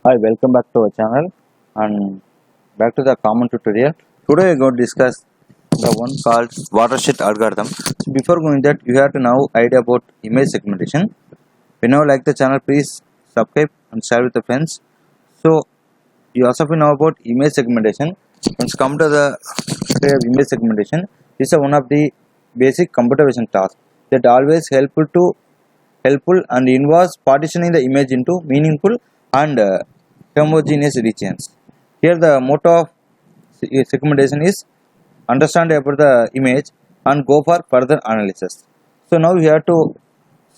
Hi, welcome back to our channel and back to the common tutorial. Today we are going to discuss the one called Watershed Algorithm. So before going that, you have to know idea about image segmentation. If you now like the channel, please subscribe and share with the friends. So you also know about image segmentation. Once come to the image segmentation, this is one of the basic computer vision tasks that always helpful and involves partitioning the image into meaningful and homogeneous regions. Here the motto of segmentation is understand about the image and go for further analysis. So now we have to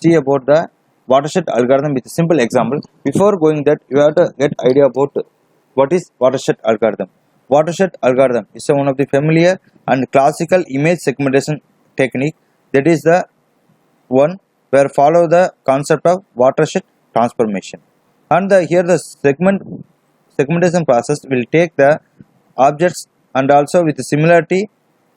see about the watershed algorithm with a simple example. Before going that, you have to get idea about what is watershed algorithm. Watershed algorithm is one of the familiar and classical image segmentation technique that is the one where follow the concept of watershed transformation. And here the segmentation process will take the objects and also with similarity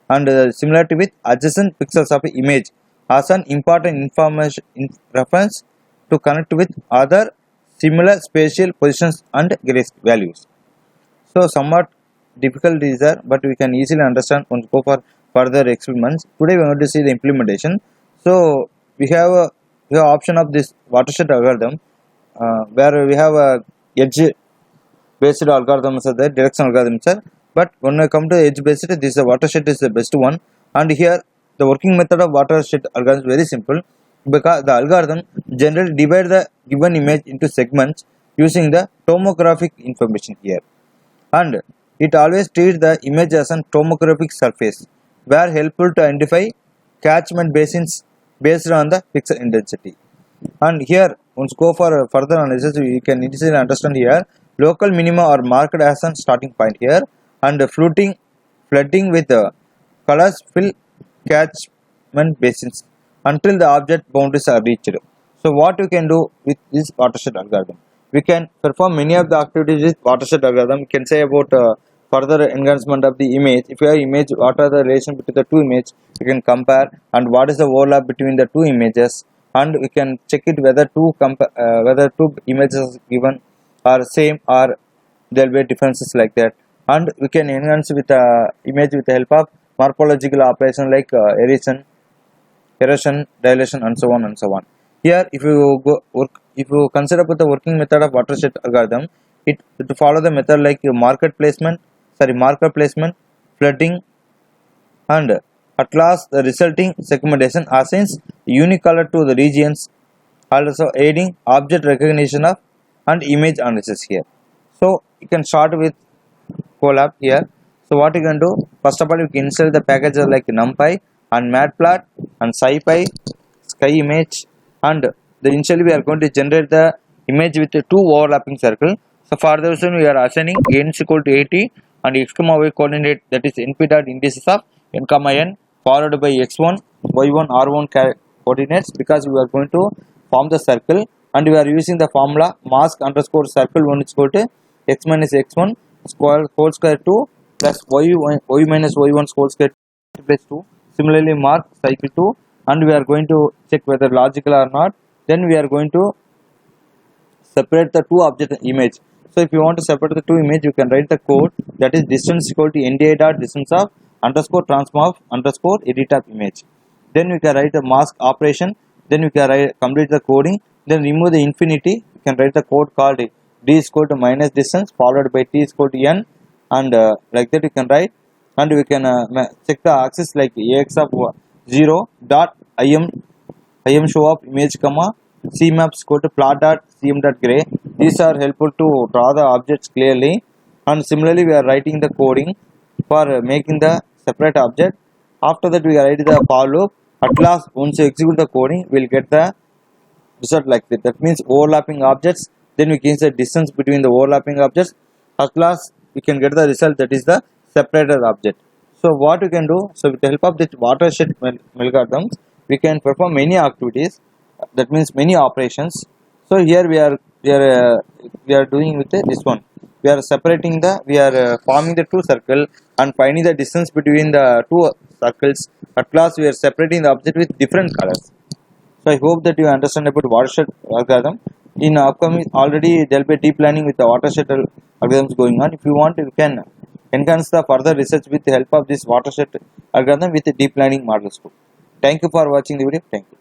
and similarity with adjacent pixels of image as an important information reference to connect with other similar spatial positions and values. So somewhat difficult is there, but we can easily understand once go for further experiments. Today we are going to see the implementation. So we have option of this watershed algorithm where we have a edge based algorithms are there, direction algorithms are, but when we come to edge based, this watershed is the best one. And here the working method of watershed algorithm is very simple, because the algorithm generally divide the given image into segments using the tomographic information here, and it always treats the image as a tomographic surface where helpful to identify catchment basins based on the pixel intensity. And here once go for further analysis, you can easily understand here local minima are marked as a starting point here, and flooding with colors fill catchment basins until the object boundaries are reached. So what we can do with this watershed algorithm, we can perform many of the activities with watershed algorithm. We can say about further enhancement of the image. If you have image, what are the relation between the two images, you can compare, and what is the overlap between the two images, and we can check it whether two images given are same or there will be differences like that. And we can enhance with image with the help of morphological operation like erosion, dilation, and so on and so on. Here if you consider about the working method of watershed algorithm, it to follow the method like marker placement, flooding, and at last the resulting segmentation assigns unique color to the regions, also aiding object recognition of and image analysis here. So you can start with Colab here. So what you can do, first of all you can install the packages like NumPy and Matplotlib and SciPy, SkyImage, and initially we are going to generate the image with two overlapping circle. So for this one we are assigning n is equal to 80 and x comma y coordinate, that is np dot indices of n comma n followed by x1, y1, r1 coordinates, because we are going to form the circle, and we are using the formula mask underscore circle 1 is equal to x minus x1 square whole square 2 plus y minus y1 whole square 2 plus 2. Similarly mark cycle 2, and we are going to check whether logical or not. Then we are going to separate the two object image. So if you want to separate the two image, you can write the code, that is distance equal to ndi dot distance of underscore transform of underscore edit of image. Then we can write the mask operation. Then we can complete the coding. Then remove the infinity. You can write the code called d is equal to minus distance followed by t is equal to n, and like that you can write. And we can check the axis like ax of 0 dot im show of image comma cmaps equal to plot dot cm dot gray. These are helpful to draw the objects clearly. And similarly we are writing the coding for making the separate object. After that we are writing the for loop. At last once you execute the coding, we will get the result like that. That means overlapping objects. Then we can say distance between the overlapping objects. At last we can get the result, that is the separated object. So what we can do, so with the help of this watershed algorithms, we can perform many activities, that means many operations. So here we are doing with this one. We are forming the two circle and finding the distance between the two circles. At last we are separating the object with different colors. So I hope that you understand about watershed algorithm. In upcoming, already there will be deep learning with the watershed algorithms going on. If you want, you can enhance the further research with the help of this watershed algorithm with the deep learning models too. Thank you for watching the video. Thank you.